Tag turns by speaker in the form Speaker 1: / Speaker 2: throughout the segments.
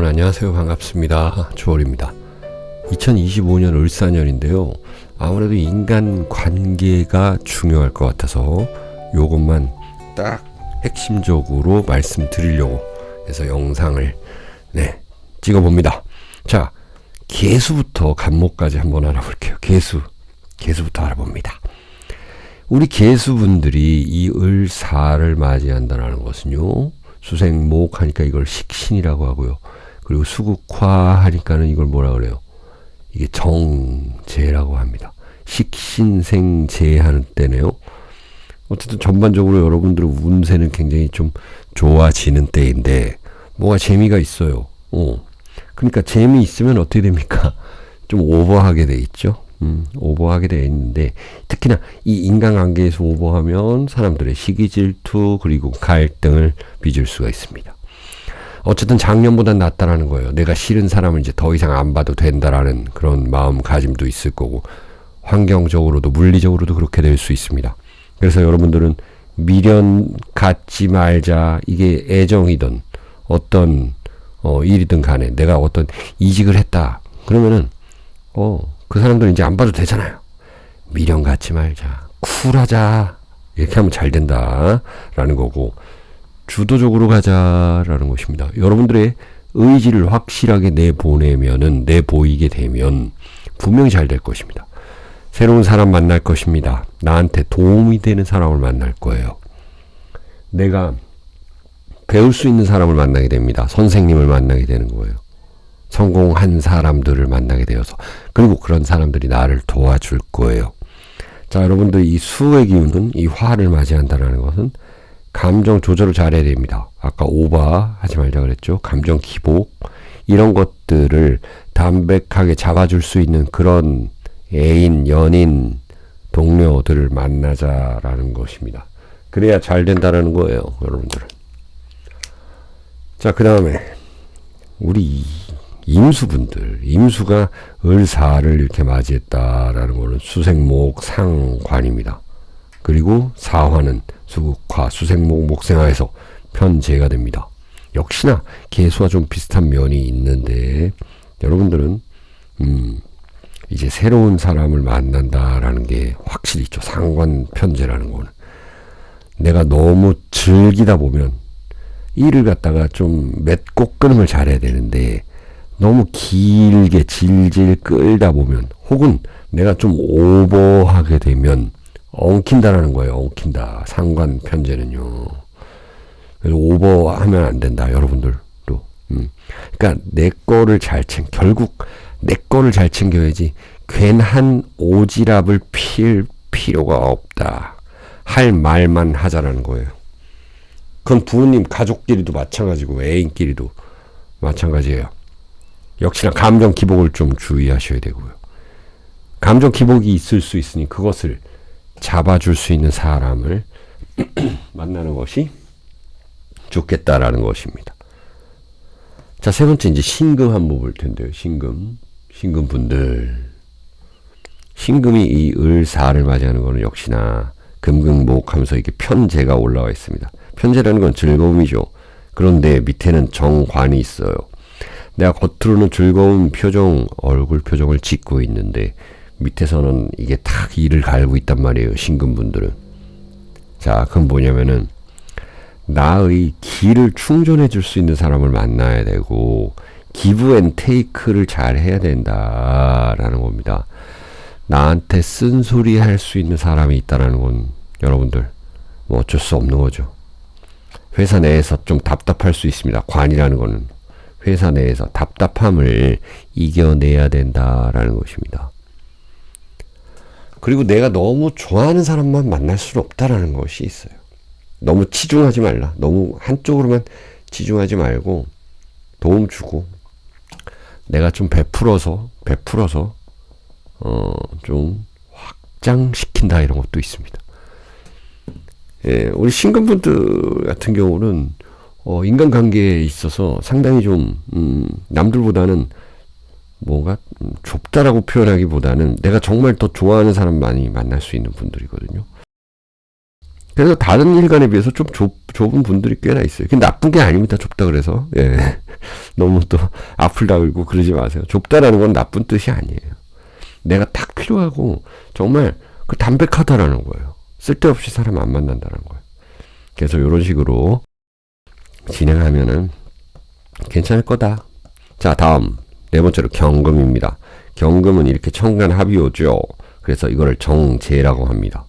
Speaker 1: 여러분 안녕하세요. 반갑습니다. 주월입니다. 2025년 을사년인데요. 아무래도 인간 관계가 중요할 것 같아서 요것만 딱 핵심적으로 말씀드리려고 해서 영상을 찍어봅니다. 자, 개수부터 간목까지 한번 알아볼게요. 개수부터 알아봅니다. 우리 개수분들이 이 을사를 맞이한다는 것은요, 수생목 하니까 이걸 식신이라고 하고요. 그리고 수국화 하니까는 이걸 뭐라 그래요? 이게 정제라고 합니다. 식신생제 하는 때네요. 어쨌든 전반적으로 여러분들의 운세는 굉장히 좀 좋아지는 때인데 뭐가 재미가 있어요. 그러니까 재미있으면 어떻게 됩니까? 좀 오버하게 돼 있죠. 오버하게 돼 있는데 특히나 이 인간관계에서 오버하면 사람들의 시기 질투 그리고 갈등을 빚을 수가 있습니다. 어쨌든 작년보단 낫다라는 거예요. 내가 싫은 사람을 이제 더 이상 안 봐도 된다라는 그런 마음가짐도 있을 거고 환경적으로도 물리적으로도 그렇게 될 수 있습니다. 그래서 여러분들은 미련 갖지 말자, 이게 애정이든 어떤 일이든 간에 내가 어떤 이직을 했다 그러면은 그 사람들은 이제 안 봐도 되잖아요. 미련 갖지 말자, 쿨하자, 이렇게 하면 잘 된다라는 거고, 주도적으로 가자라는 것입니다. 여러분들의 의지를 확실하게 내보이게 되면 분명히 잘 될 것입니다. 새로운 사람 만날 것입니다. 나한테 도움이 되는 사람을 만날 거예요. 내가 배울 수 있는 사람을 만나게 됩니다. 선생님을 만나게 되는 거예요. 성공한 사람들을 만나게 되어서, 그리고 그런 사람들이 나를 도와줄 거예요. 자, 여러분들 이 수의 기운은, 이 화를 맞이한다는 것은 감정 조절을 잘해야 됩니다. 아까 오버하지 말자 그랬죠. 감정 기복, 이런 것들을 담백하게 잡아줄 수 있는 그런 애인, 연인, 동료들을 만나자라는 것입니다. 그래야 잘 된다라는 거예요, 여러분들은. 자, 그 다음에 우리 임수분들, 임수가 을사를 이렇게 맞이했다라는 거는 수생목 상관입니다. 그리고 사화는 수국화, 수생목 목생화에서 편재가 됩니다. 역시나 개수와 좀 비슷한 면이 있는데 여러분들은 이제 새로운 사람을 만난다라는 게 확실히 있죠. 상관 편재라는 거는 내가 너무 즐기다 보면 일을 갖다가 좀 맺고 끊음을 잘해야 되는데 너무 길게 질질 끌다 보면, 혹은 내가 좀 오버하게 되면 엉킨다라는 거예요. 엉킨다. 상관 편제는요. 그래서 오버하면 안 된다, 여러분들도. 그러니까 내 거를 결국 내 거를 잘 챙겨야지 괜한 오지랖을 필 필요가 없다. 할 말만 하자라는 거예요. 그건 부모님, 가족끼리도 마찬가지고 애인끼리도 마찬가지예요. 역시나 감정 기복을 좀 주의하셔야 되고요. 감정 기복이 있을 수 있으니 그것을 잡아줄 수 있는 사람을 만나는 것이 좋겠다라는 것입니다. 자, 세 번째 이제 신금 한번 볼 텐데요. 신금 분들. 신금이 이 을사를 맞이하는 것은 역시나 금금목하면서 이게 편재가 올라와 있습니다. 편재라는 건 즐거움이죠. 그런데 밑에는 정관이 있어요. 내가 겉으로는 즐거운 표정, 얼굴 표정을 짓고 있는데 밑에서는 이게 탁 이를 갈고 있단 말이에요, 신금분들은. 자, 그건 뭐냐면은 나의 기를 충전해 줄 수 있는 사람을 만나야 되고 기브 앤 테이크를 잘 해야 된다라는 겁니다. 나한테 쓴소리 할 수 있는 사람이 있다라는 건 여러분들 뭐 어쩔 수 없는 거죠. 회사 내에서 좀 답답할 수 있습니다. 관이라는 거는 회사 내에서 답답함을 이겨내야 된다라는 것입니다. 그리고 내가 너무 좋아하는 사람만 만날 수는 없다라는 것이 있어요. 너무 치중하지 말라. 너무 한쪽으로만 치중하지 말고 도움 주고 내가 좀 베풀어서 좀 확장시킨다, 이런 것도 있습니다. 예, 우리 신금분들 같은 경우는 인간관계에 있어서 상당히 좀 남들보다는 뭔가 좁다라고 표현하기보다는 내가 정말 더 좋아하는 사람 많이 만날 수 있는 분들이거든요. 그래서 다른 일간에 비해서 좀 좁은 분들이 꽤나 있어요. 그게 나쁜 게 아닙니다. 좁다 그래서. 예. 너무 또 앞을 다글고 그러지 마세요. 좁다라는 건 나쁜 뜻이 아니에요. 내가 딱 필요하고 정말 그 담백하다라는 거예요. 쓸데없이 사람 안 만난다는 거예요. 그래서 이런 식으로 진행하면은 괜찮을 거다. 자, 다음 네 번째로 경금입니다. 경금은 이렇게 천간합이오죠. 그래서 이거를 정제라고 합니다.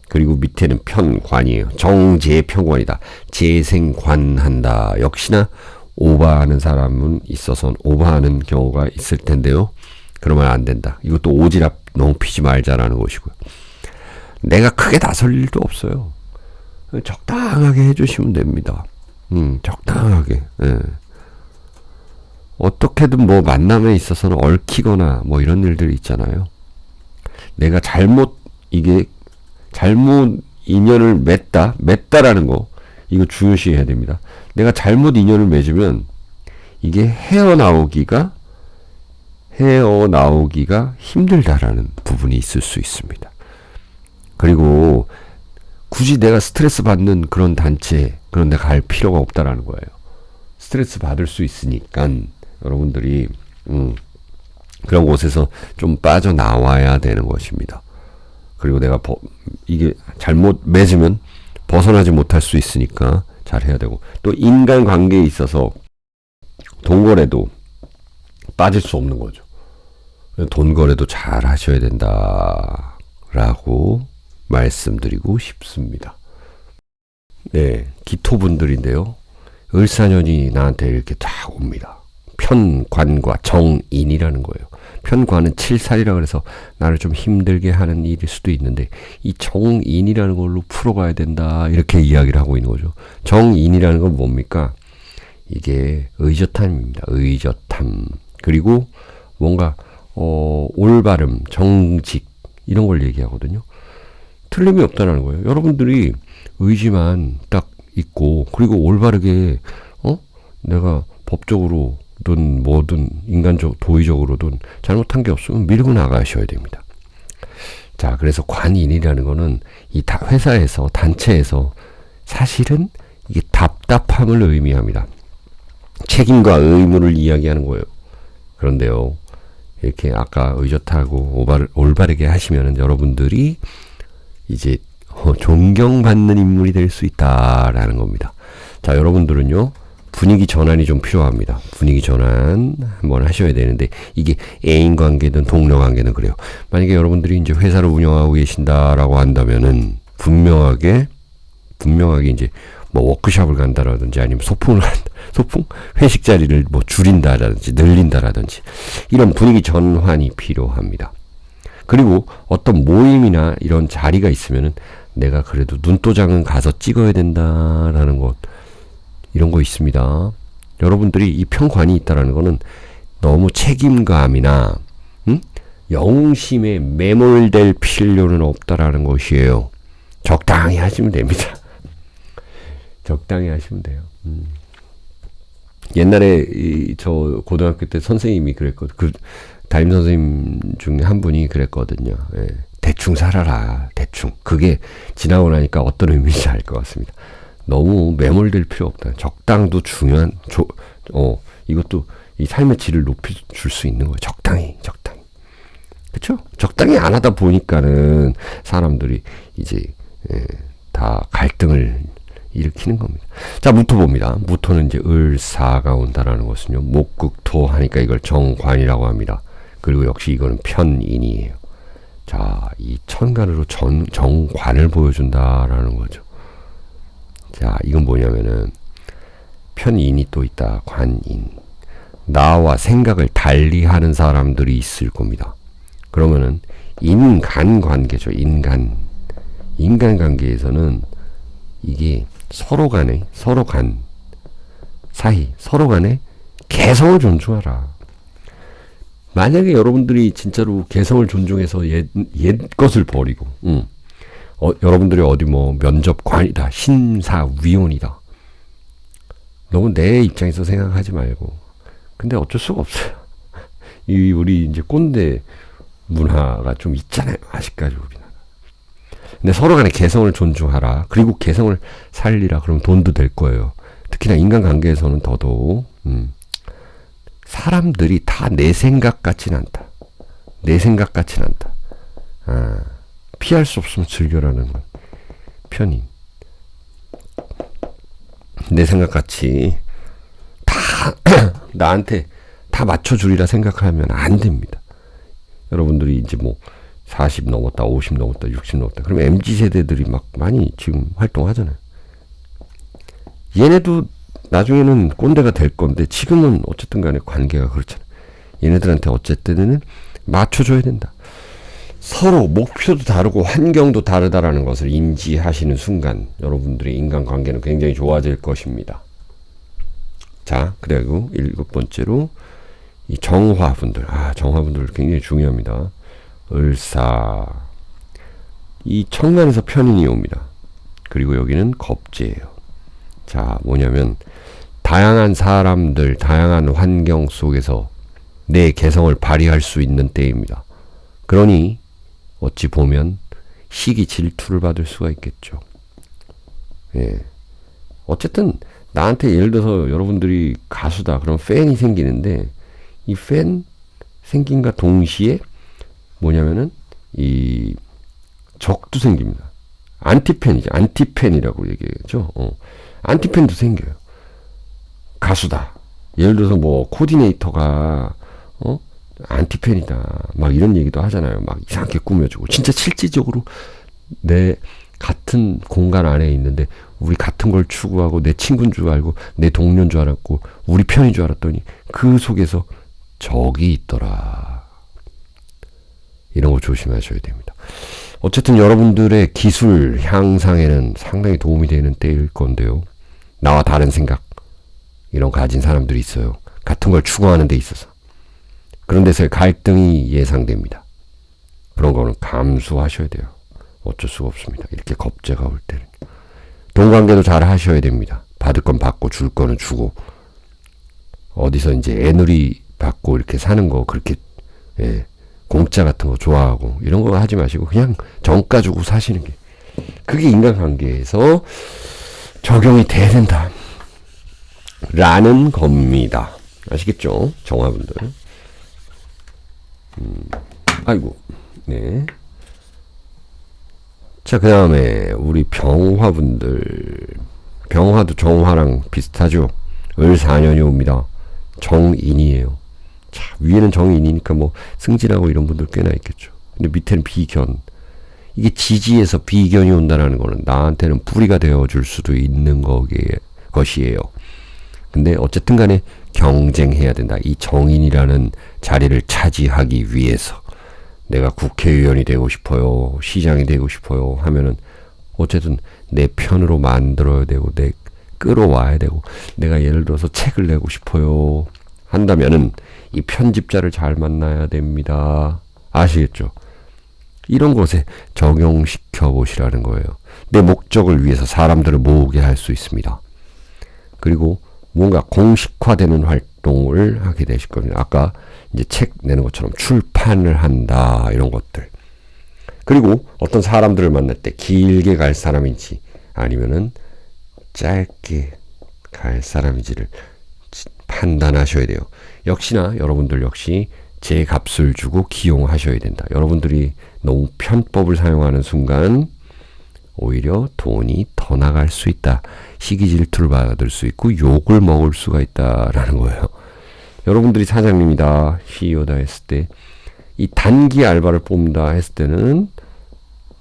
Speaker 1: 그리고 밑에는 편관이에요. 정제 편관이다. 재생관한다. 역시나 오버하는 사람은 있어서 오버하는 경우가 있을 텐데요. 그러면 안 된다. 이것도 오지랖 너무 피지 말자라는 것이고요. 내가 크게 나설 일도 없어요. 적당하게 해주시면 됩니다. 적당하게. 예. 어떻게든 뭐 만남에 있어서는 얽히거나 뭐 이런 일들이 있잖아요. 내가 잘못 인연을 맺다라는 거, 이거 중요시해야 됩니다. 내가 잘못 인연을 맺으면 이게 헤어나오기가 힘들다라는 부분이 있을 수 있습니다. 그리고 굳이 내가 스트레스 받는 그런 단체, 그런 데 갈 필요가 없다라는 거예요. 스트레스 받을 수 있으니까 여러분들이 그런 곳에서 좀 빠져나와야 되는 것입니다. 그리고 내가 이게 잘못 맺으면 벗어나지 못할 수 있으니까 잘 해야 되고, 또 인간관계에 있어서 돈거래도 빠질 수 없는 거죠. 돈거래도 잘 하셔야 된다라고 말씀드리고 싶습니다. 네, 기토분들인데요. 을사년이 나한테 이렇게 딱 옵니다. 편관과 정인이라는 거예요. 편관은 칠살이라 그래서 나를 좀 힘들게 하는 일일 수도 있는데, 이 정인이라는 걸로 풀어가야 된다, 이렇게 이야기를 하고 있는 거죠. 정인이라는 건 뭡니까? 이게 의젓함입니다. 의젓함. 그리고 뭔가 올바름, 정직 이런 걸 얘기하거든요. 틀림이 없다는 거예요. 여러분들이 의지만 딱 있고, 그리고 올바르게 내가 법적으로든 뭐든 인간적 도의적으로든 잘못한 게 없으면 밀고 나가셔야 됩니다. 자, 그래서 관인이라는 거는 이 회사에서, 단체에서 사실은 이게 답답함을 의미합니다. 책임과 의무를 이야기하는 거예요. 그런데요, 이렇게 아까 의젓하고 올바르게 하시면은 여러분들이 이제 존경받는 인물이 될 수 있다라는 겁니다. 자, 여러분들은요, 분위기 전환이 좀 필요합니다. 분위기 전환 한번 하셔야 되는데, 이게 애인 관계든 동료 관계든 그래요. 만약에 여러분들이 이제 회사를 운영하고 계신다라고 한다면은 분명하게 이제 뭐 워크숍을 간다라든지 아니면 소풍 회식 자리를 뭐 줄인다라든지 늘린다라든지 이런 분위기 전환이 필요합니다. 그리고 어떤 모임이나 이런 자리가 있으면은 내가 그래도 눈도장은 가서 찍어야 된다라는 것, 이런 거 있습니다. 여러분들이 이 편관이 있다라는 거는 너무 책임감이나 영웅심에 매몰될 필요는 없다라는 것이에요. 적당히 하시면 됩니다. 적당히 하시면 돼요. 옛날에 저 고등학교 때 선생님이 그랬거든요. 그 담임 선생님 중에 한 분이 그랬거든요. 예. 대충 살아라. 대충. 그게 지나고 나니까 어떤 의미인지 알 것 같습니다. 너무 매몰될 필요 없다. 적당도 중요한, 이것도 이 삶의 질을 높여줄 수 있는 거예요. 적당히. 그쵸? 적당히 안 하다 보니까는 사람들이 이제, 다 갈등을 일으키는 겁니다. 자, 무토 봅니다. 무토는 이제 을사가 온다라는 것은요, 목극토 하니까 이걸 정관이라고 합니다. 그리고 역시 이거는 편인이에요. 자, 이 천간으로 정관을 보여준다라는 거죠. 자, 이건 뭐냐면은 편인이 또 있다. 관인. 나와 생각을 달리 하는 사람들이 있을 겁니다. 그러면은 인간 관계죠. 인간 관계에서는 이게 서로 간에 개성을 존중하라. 만약에 여러분들이 진짜로 개성을 존중해서 옛 것을 버리고, 여러분들이 어디 뭐 면접관이다, 심사위원이다, 너무 내 입장에서 생각하지 말고. 근데 어쩔 수가 없어요. 우리 이제 꼰대 문화가 좀 있잖아요. 아직까지 우리나라. 근데 서로 간에 개성을 존중하라. 그리고 개성을 살리라. 그러면 돈도 될 거예요. 특히나 인간관계에서는 더더욱. 사람들이 다 내 생각 같진 않다. 내 생각 같진 않다. 피할 수 없으면 즐겨라는 편인. 내 생각 같이 다 나한테 다 맞춰주리라 생각하면 안 됩니다. 여러분들이 이제 뭐 40 넘었다, 50 넘었다, 60 넘었다. 그러면 MZ세대들이 막 많이 지금 활동하잖아요. 얘네도 나중에는 꼰대가 될 건데 지금은 어쨌든 간에 관계가 그렇잖아요. 얘네들한테 어쨌든 맞춰줘야 된다. 서로 목표도 다르고 환경도 다르다라는 것을 인지하시는 순간 여러분들의 인간관계는 굉장히 좋아질 것입니다. 자, 그리고 7번째로 이 정화분들. 정화분들 굉장히 중요합니다. 을사. 이 청간에서 편인이 옵니다. 그리고 여기는 겁재예요. 자, 뭐냐면 다양한 사람들, 다양한 환경 속에서 내 개성을 발휘할 수 있는 때입니다. 그러니 어찌 보면 시기 질투를 받을 수가 있겠죠. 예. 어쨌든 나한테 예를 들어서 여러분들이 가수다. 그럼 팬이 생기는데 이 팬 생긴과 동시에 뭐냐면은 이 적도 생깁니다. 안티팬이죠. 안티팬이라고 얘기하죠. 안티팬도 생겨요. 가수다. 예를 들어서 뭐 코디네이터가 안티팬이다. 막 이런 얘기도 하잖아요. 막 이상하게 꾸며주고. 진짜 실질적으로 내 같은 공간 안에 있는데 우리 같은 걸 추구하고 내 친구인 줄 알고 내 동료인 줄 알았고 우리 편인 줄 알았더니 그 속에서 적이 있더라. 이런 거 조심하셔야 됩니다. 어쨌든 여러분들의 기술 향상에는 상당히 도움이 되는 때일 건데요. 나와 다른 생각 이런 거 가진 사람들이 있어요. 같은 걸 추구하는 데 있어서. 그런 데서의 갈등이 예상됩니다. 그런 거는 감수하셔야 돼요. 어쩔 수가 없습니다. 이렇게 겁재가 올 때는. 동관계도 잘 하셔야 됩니다. 받을 건 받고 줄 거는 주고 어디서 이제 애누리 받고 이렇게 사는 거 그렇게 공짜 같은 거 좋아하고 이런 거 하지 마시고 그냥 정가 주고 사시는 게 그게 인간관계에서 적용이 돼야 된다. 라는 겁니다. 아시겠죠? 정화분들. 아이고. 네. 자, 그 다음에 우리 병화분들. 병화도 정화랑 비슷하죠? 을 4년이 옵니다. 정인이에요. 자, 위에는 정인이니까 뭐 승진하고 이런 분들 꽤나 있겠죠. 근데 밑에는 비견. 이게 지지에서 비견이 온다는 거는 나한테는 뿌리가 되어줄 수도 있는 것이에요. 근데 어쨌든 간에 경쟁해야 된다. 이 정인이라는 자리를 차지하기 위해서 내가 국회의원이 되고 싶어요. 시장이 되고 싶어요. 하면은 어쨌든 내 편으로 만들어야 되고 내 끌어와야 되고 내가 예를 들어서 책을 내고 싶어요. 한다면은 이 편집자를 잘 만나야 됩니다. 아시겠죠? 이런 것에 적용시켜 보시라는 거예요. 내 목적을 위해서 사람들을 모으게 할 수 있습니다. 그리고 뭔가 공식화되는 활동을 하게 되실 겁니다. 아까 이제 책 내는 것처럼 출판을 한다 이런 것들. 그리고 어떤 사람들을 만날 때 길게 갈 사람인지 아니면은 짧게 갈 사람인지를 판단하셔야 돼요. 역시나 여러분들 역시 제 값을 주고 기용하셔야 된다. 여러분들이 너무 편법을 사용하는 순간 오히려 돈이 더 나갈 수 있다. 시기 질투를 받을 수 있고 욕을 먹을 수가 있다라는 거예요. 여러분들이 사장님이다, CEO다 했을 때 이 단기 알바를 뽑는다 했을 때는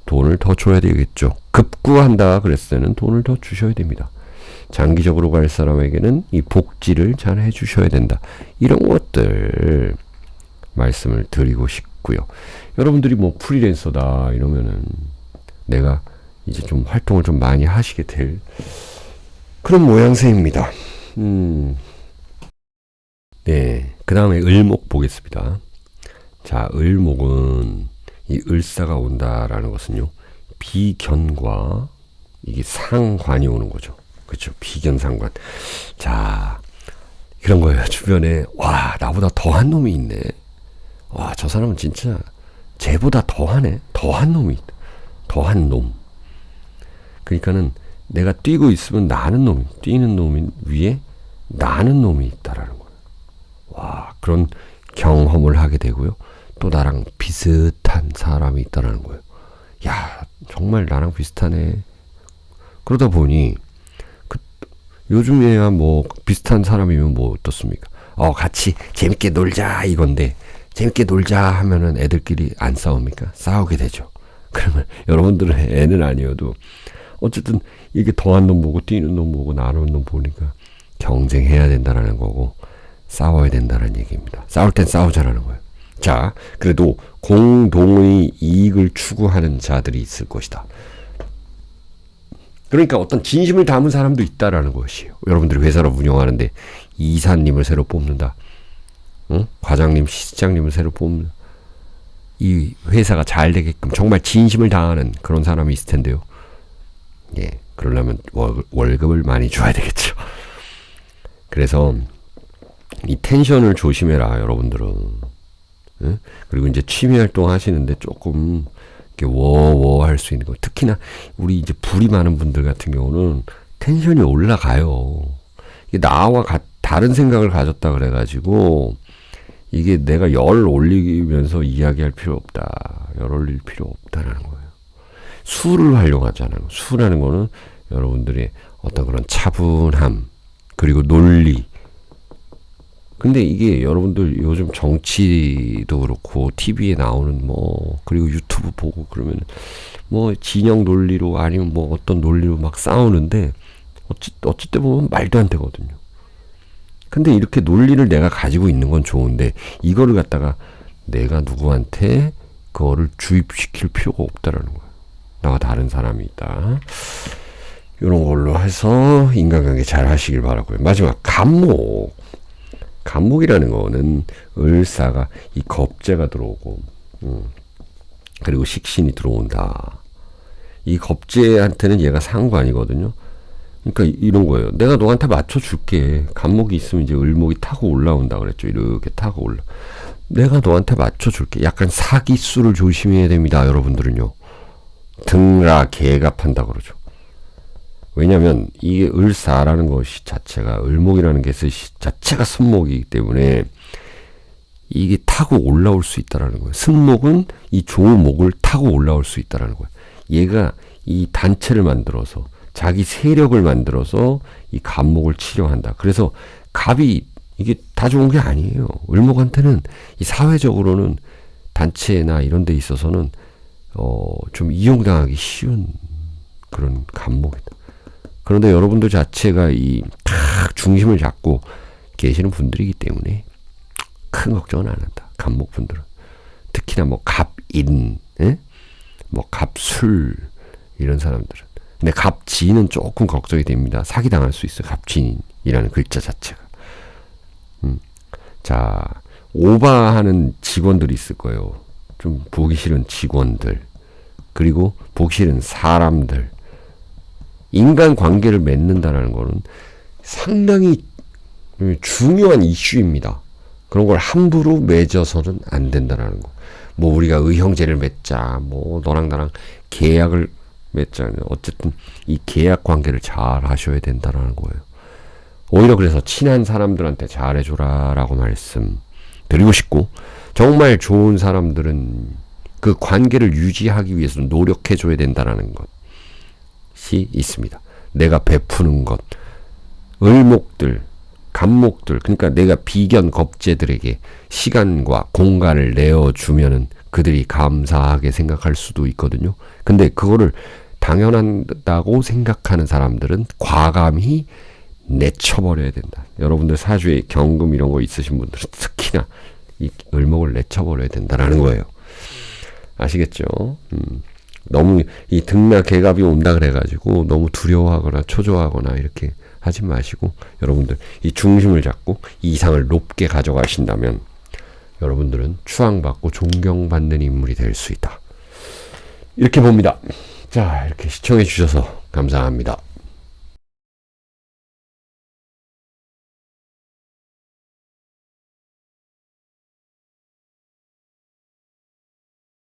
Speaker 1: 돈을 더 줘야 되겠죠. 급구한다 그랬을 때는 돈을 더 주셔야 됩니다. 장기적으로 갈 사람에게는 이 복지를 잘 해주셔야 된다. 이런 것들 말씀을 드리고 싶고요. 여러분들이 뭐 프리랜서다 이러면은 내가 이제 좀 활동을 좀 많이 하시게 될 그런 모양새입니다. 네, 그 다음에 을목 보겠습니다. 자, 을목은 이 을사가 온다라는 것은요, 비견과 이게 상관이 오는 거죠. 그렇죠? 비견 상관. 자, 그런 거예요. 주변에 와, 나보다 더한 놈이 있네. 와, 저 사람은 진짜 쟤보다 더하네. 더한 놈이 있다. 더한 놈. 그러니까는 내가 뛰고 있으면 나는 놈이, 뛰는 놈 위에 나는 놈이 있다라는 거예요. 와, 그런 경험을 하게 되고요. 또 나랑 비슷한 사람이 있다라는 거예요. 야, 정말 나랑 비슷하네. 그러다 보니 요즘에야 뭐 비슷한 사람이면 뭐 어떻습니까? 같이 재밌게 놀자 이건데, 재밌게 놀자 하면은 애들끼리 안 싸웁니까? 싸우게 되죠. 그러면 여러분들은 애는 아니어도 어쨌든 이게 더한 놈 보고 뛰는 놈 보고 나누는 놈 보니까 경쟁해야 된다라는 거고, 싸워야 된다는 얘기입니다. 싸울 땐 싸우자라는 거예요. 자, 그래도 공동의 이익을 추구하는 자들이 있을 것이다. 그러니까 어떤 진심을 담은 사람도 있다라는 것이에요. 여러분들이 회사를 운영하는데 이사님을 새로 뽑는다. 과장님, 시장님을 새로 뽑는다. 이 회사가 잘 되게끔 정말 진심을 다하는 그런 사람이 있을 텐데요. 예, 그러려면 월급을 많이 줘야 되겠죠. 그래서 이 텐션을 조심해라, 여러분들은. 예? 그리고 이제 취미 활동 하시는데 조금 이렇게 워워 할 수 있는 거. 특히나 우리 이제 불이 많은 분들 같은 경우는 텐션이 올라가요. 이게 나와 다른 생각을 가졌다 그래가지고 이게 내가 열 올리면서 이야기할 필요 없다. 열 올릴 필요 없다라는 거예요. 수를 활용하잖아요. 수라는 거는 여러분들의 어떤 그런 차분함, 그리고 논리. 근데 이게 여러분들 요즘 정치도 그렇고 TV에 나오는 뭐, 그리고 유튜브 보고 그러면 뭐 진영 논리로 아니면 뭐 어떤 논리로 막 싸우는데 어찌 때 보면 말도 안 되거든요. 근데 이렇게 논리를 내가 가지고 있는 건 좋은데 이거를 갖다가 내가 누구한테 그거를 주입시킬 필요가 없다라는 거예요. 나와 다른 사람이 있다. 이런 걸로 해서 인간관계 잘 하시길 바라고요. 마지막 간목. 간목이라는 거는 을사가 이 겁재가 들어오고 그리고 식신이 들어온다. 이 겁재한테는 얘가 상관이거든요. 그러니까 이런 거예요. 내가 너한테 맞춰줄게. 간목이 있으면 이제 을목이 타고 올라온다 그랬죠. 이렇게 타고 올라. 내가 너한테 맞춰줄게. 약간 사기수를 조심해야 됩니다. 여러분들은요. 등라 개갑한다 그러죠. 왜냐하면 이게 을사라는 것이 자체가, 을목이라는 게 자체가 순목이기 때문에 이게 타고 올라올 수 있다라는 거예요. 순목은 이 조목을 타고 올라올 수 있다라는 거예요. 얘가 이 단체를 만들어서 자기 세력을 만들어서 이 간목을 치료한다. 그래서 갑이 이게 다 좋은 게 아니에요. 을목한테는 이 사회적으로는 단체나 이런 데 있어서는 좀 이용당하기 쉬운 그런 간목이다. 그런데 여러분들 자체가 이 딱 중심을 잡고 계시는 분들이기 때문에 큰 걱정은 안 한다. 간목분들은. 특히나 뭐 갑인, 예? 뭐 갑술 이런 사람들은. 근데 갑진은 조금 걱정이 됩니다. 사기당할 수 있어요. 갑진이라는 글자 자체가. 자, 오바하는 직원들이 있을 거예요. 좀 보기 싫은 직원들. 그리고 보기 싫은 사람들. 인간관계를 맺는다는 거는 상당히 중요한 이슈입니다. 그런 걸 함부로 맺어서는 안 된다는 거. 뭐 우리가 의형제를 맺자, 뭐 너랑 나랑 계약을 맺자. 어쨌든 이 계약 관계를 잘 하셔야 된다는 거예요. 오히려 그래서 친한 사람들한테 잘해줘라라고 말씀드리고 싶고, 정말 좋은 사람들은 그 관계를 유지하기 위해서 노력해줘야 된다는 것이 있습니다. 내가 베푸는 것, 을목들, 간목들, 그러니까 내가 비견 겁재들에게 시간과 공간을 내어주면은 그들이 감사하게 생각할 수도 있거든요. 근데 그거를 당연하다고 생각하는 사람들은 과감히 내쳐버려야 된다. 여러분들 사주에 경금 이런 거 있으신 분들은 특히나 이 을목을 내쳐버려야 된다라는 거예요. 아시겠죠? 너무 이 등나 개갑이 온다 그래가지고 너무 두려워하거나 초조하거나 이렇게 하지 마시고, 여러분들 이 중심을 잡고 이상을 높게 가져가신다면 여러분들은 추앙받고 존경받는 인물이 될 수 있다. 이렇게 봅니다. 자, 이렇게 시청해 주셔서 감사합니다.